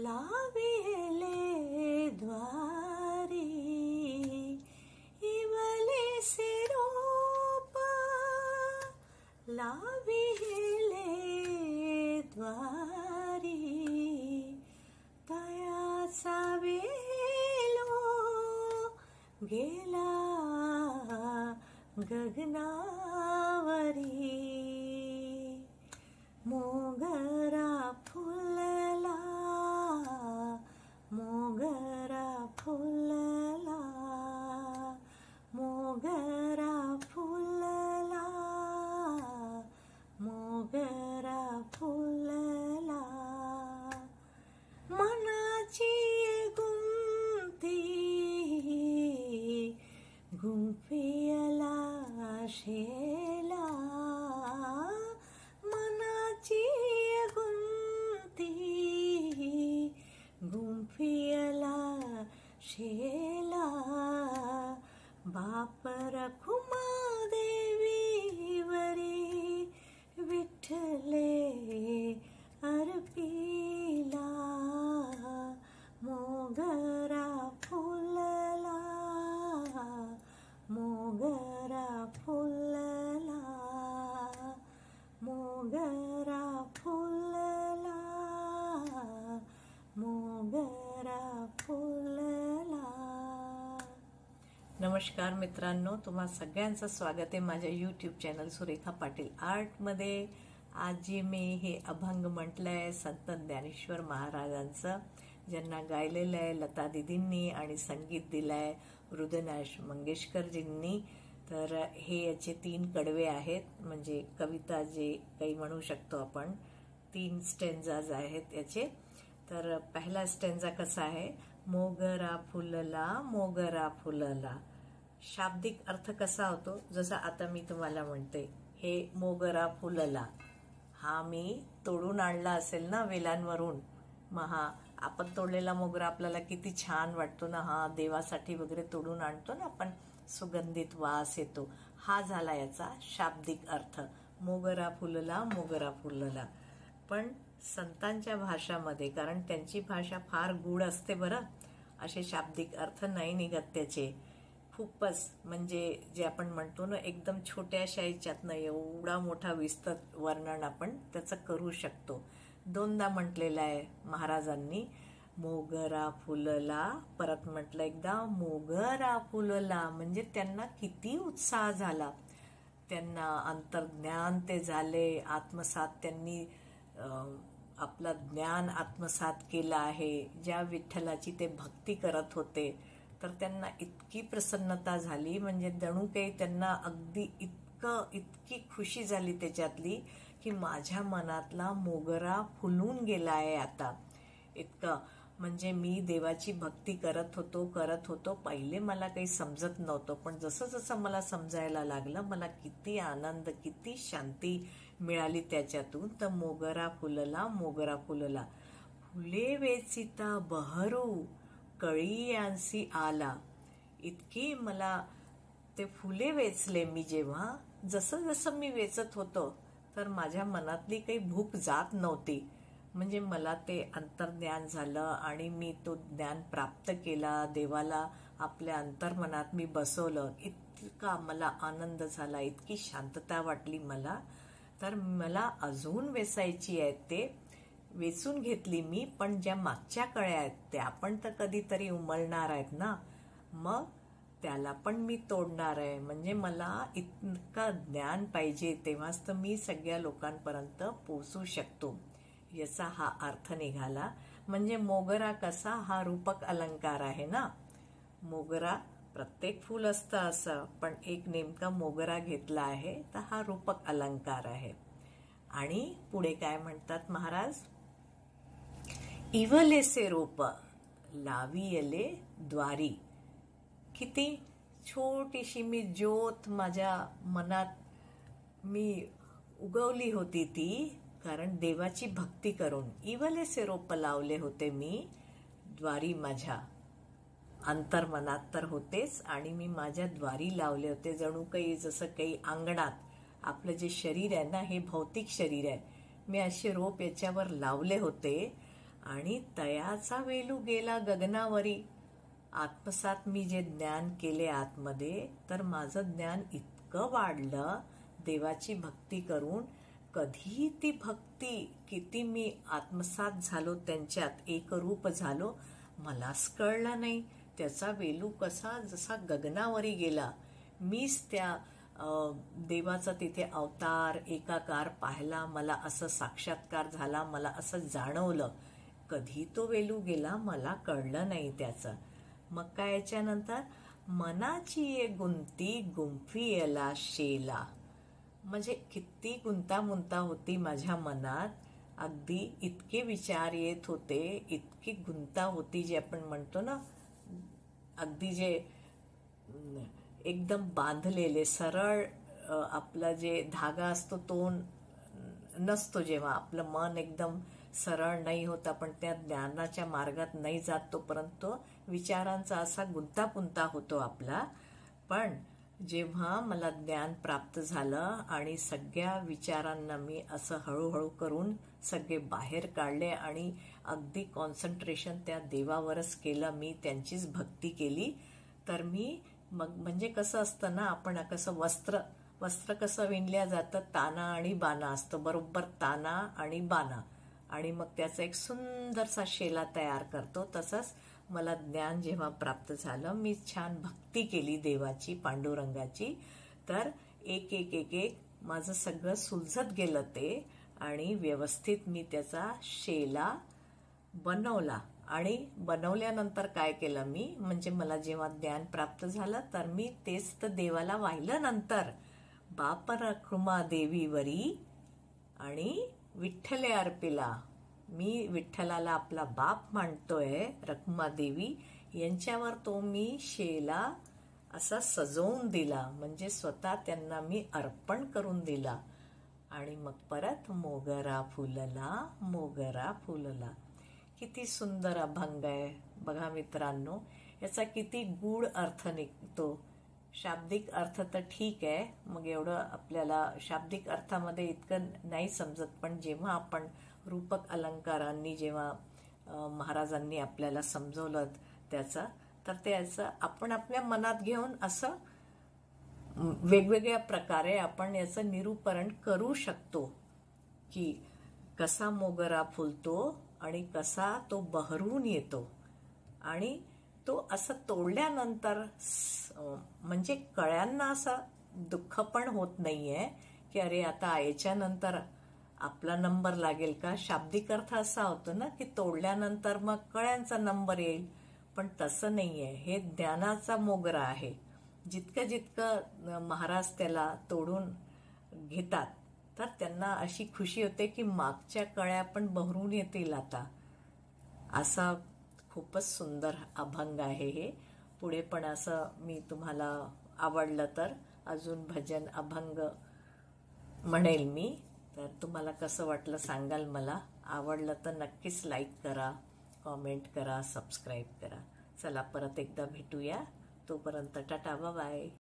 La Vella द्वारी इवले से रोपा la Vella द्वारी तयाचा वेलो गेला गगनावरी मोगरा फुलला मोगरा फुलला मोगरा फुलला मोगरा फुलला मनाची गुंती गुंफियला शेला मनाची गुंती गुंफियला शेला बाप रखुमा देवी वरी विठ्ठले अर्पिला मोगरा फुलला मोगरा फुलला मोगरा फुलला मोगरा फुलला. नमस्कार मित्रांनो, तुम्हा सगळ्यांचं स्वागत आहे माझ्या यूट्यूब चॅनल सुरेखा पाटील आर्टमध्ये. आज जे मी हे अभंग म्हटलंय संत ज्ञानेश्वर महाराजांचं, ज्यांना गायलेलं आहे लता दिदींनी आणि संगीत दिलंय हृदयनाथ मंगेशकरजींनी. तर हे याचे 3 कडवे आहेत, म्हणजे कविता जे काही म्हणू शकतो आपण. 3 स्टेंजाज आहेत याचे. तर पहिला स्टेंजा कसा आहे, मोगरा फुलला मोगरा फुलला. शाब्दिक अर्थ कसा होतो, जसा आता मी तुम्हाला म्हणते, हे मोगरा फुलला, हा मी तोडून आणला असेल ना वेलांवरून, मग हा आपण तोडलेला मोगरा आपल्याला किती छान वाटतो ना, हा देवासाठी वगैरे तोडून आणतो ना आपण, सुगंधित वास येतो. हा झाला याचा शाब्दिक अर्थ, मोगरा फुलला मोगरा फुलला. पण संतांच्या भाषामध्ये, कारण त्यांची भाषा फार गूढ असते बरं, असे शाब्दिक अर्थ नाही निघत त्याचे. खूपच म्हणजे जे आपण म्हणतो ना, एकदम छोट्याशा याच्यातनं एवढा मोठा विस्तृत वर्णन आपण त्याचं करू शकतो. 2दा म्हटलेलं आहे महाराजांनी, मोगरा फुलला, परत म्हटलं एकदा मोगरा फुलला. म्हणजे त्यांना किती उत्साह झाला, त्यांना अंतर्ज्ञान ते झाले, आत्मसात त्यांनी आपला ज्ञान आत्मसात केला आहे. ज्या विठ्ठलाची ते भक्ती करत होते, तर त्यांना इतकी प्रसन्नता झाली, म्हणजे जणू काही त्यांना अगदी इतकी खुशी झाली त्याच्यातली, की माझ्या मनातला मोगरा फुलून गेला आहे आता. इतकं म्हणजे मी देवाची भक्ती करत होतो. पहिले मला काही समजत नव्हतं, पण जसं जसं मला समजायला लागलं, मला किती आनंद, किती शांती मिळाली त्याच्यातून. तर मोगरा फुलला मोगरा फुलला, फुले वेचिता बहरू कळी यांसी आला. इतकी मला ते फुले वेचले मी जेव्हा, जसं जसं मी वेचत होतो, तर माझ्या मनातली काही भूक जात नव्हती. म्हणजे मला ते अंतर्ज्ञान झालं आणि मी तो ज्ञान प्राप्त केला, देवाला आपल्या अंतर्मनात मी बसवलं. इतका मला आनंद झाला, इतकी शांतता वाटली मला. तर मला अजून वेचायची आहेत, ते वेचून घेतली मी. पण ज्या मागच्या कळ्या आहेत त्या पण तर कधीतरी उमलणार आहेत ना, मग त्याला पण मी तोडणार आहे. म्हणजे मला इतका ज्ञान पाहिजे, तेव्हाच तर मी सगळ्या लोकांपर्यंत पोहोचू शकतो, याचा हा अर्थ निघाला. म्हणजे मोगरा कसा, हा रूपक अलंकार आहे ना. मोगरा प्रत्येक फूल असतं असं, पण एक नेमका मोगरा घेतला आहे, तर हा रूपक अलंकार आहे. आणि पुढे काय म्हणतात महाराज, इवलेसे रोप लावियले द्वारी. किती छोटीशी मी ज्योत माझ्या मनात मी उगवली होती ती, कारण देवाची भक्ती करून इवलेसे रोप लावले होते मी द्वारी. माझ्या अंतर्मनात तर होतेच, आणि मी माझ्या द्वारी लावले होते. जणू काही जसं काही अंगणात आपलं जे शरीर आहे ना, हे भौतिक शरीर आहे, मी असे रोप याच्यावर लावले होते. आणि तयाचा वेलू गेला गगनावरी. आत्मसात मी जे ज्ञान केले आतमध्ये, तर माझं ज्ञान इतकं वाढलं देवाची भक्ती करून. कधी ती भक्ती किती मी आत्मसात झालो, त्यांच्यात एकरूप झालो, मलाच कळलं नाही. त्याचा वेलू कसा जसा गगनावरी गेला. मीच त्या देवाचा तिथे अवतार एकाकार पाहिला. मला असं साक्षात्कार झाला, मला असं जाणवलं. कधी तो वेलू गेला मला कळलं नाही त्याचं. मग काय याच्यानंतर, मनाची ये गुंती गुंफियला शेला. म्हणजे किती गुंतामुंता होती माझ्या मनात. अगदी इतके विचार येत होते, इतकी गुंता होती, जे आपण म्हणतो ना, अगदी जे एकदम बांधलेले सरळ आपला जे धागा असतो तो नसतो. जेव्हा आपलं मन एकदम सरळ नाही होत, आपण त्या ज्ञानाच्या मार्गात नाही जात, तोपर्यंत विचारांचा असा गुंतापुंता होतो आपला. पण जेव्हा मला ज्ञान प्राप्त झालं आणि सगळ्या विचारांना मी असं हळूहळू करून सगळे बाहेर काढले आणि अगदी कॉन्सन्ट्रेशन त्या देवावरच केलं, मी त्यांचीच भक्ती केली. तर मी मग म्हणजे कसं असतं ना, आपण कसं वस्त्र कसं विणल्या जातं, ताना आणि बाना असतं, बरोबर ताना आणि बाना, आणि मग त्याचा एक सुंदरसा शेला तयार करतो. तसंच मला ज्ञान जेव्हा प्राप्त झालं, मी छान भक्ती केली देवाची, पांडुरंगाची, तर एक एक एक एक माझं सगळं सुलझत गेलं ते, आणि व्यवस्थित मी त्याचा शेला बनवला. आणि बनवल्यानंतर काय केलं मी, म्हणजे मला जेव्हा ज्ञान प्राप्त झालं, तर मी तेच तर देवाला वाहिलं नंतर, बाप रखुमा देवीवरी आणि विठ्ठले अर्पिला. मी विठ्ठलाला आपला बाप मानतोय, रखुमा देवी यांच्यावर तो मी शेला असा सजवून दिला, म्हणजे स्वतः त्यांना मी अर्पण करून दिला. आणि मग परत मोगरा फुलला, मोगरा फुलला. किती सुंदर अभंग आहे बघा मित्रांनो. याचा किती गूढ अर्थ निघतो. शाब्दिक अर्थ तर ठीक आहे, मग एवढं आपल्याला शाब्दिक अर्थामध्ये इतकं नाही समजत, पण जेव्हा आपण रूपक अलंकारांनी जेव्हा महाराजांनी आपल्याला समजवलं त्याचा, तर त्याचं आपण आपल्या मनात घेऊन असं वेगवेगळ्या प्रकारे आपण याचं निरूपण करू शकतो, की कसा मोगरा फुलतो आणि कसा तो बहरून येतो. आणि तो असं तोडल्यानंतर म्हणजे कळ्यांना असं दुःख पण होत नाहीये, की अरे आता याच्यानंतर आपला नंबर लागेल का. शाब्दिक अर्थ असा होतो ना, की तोडल्यानंतर मग कळ्यांचा नंबर येईल, पण तसं नाहीये. हे ज्ञानाचा मोगरा आहे. जितकं जितकं महाराज त्याला तोडून घेतात, तर त्यांना अशी खुशी होते की मागच्या कळ्या पण बहरून येतील आता. असा खूपच सुंदर अभंग आहे हे. पुढे पण असं मी तुम्हाला आवडलं तर अजून भजन अभंग म्हणेल मी. तर तुम्हाला कसं वाटलं सांगाल मला. आवडलं तर नक्कीच लाईक करा, कॉमेंट करा, सबस्क्राईब करा. चला परत एकदा भेटूया. तोपर्यंत टाटा, बाय.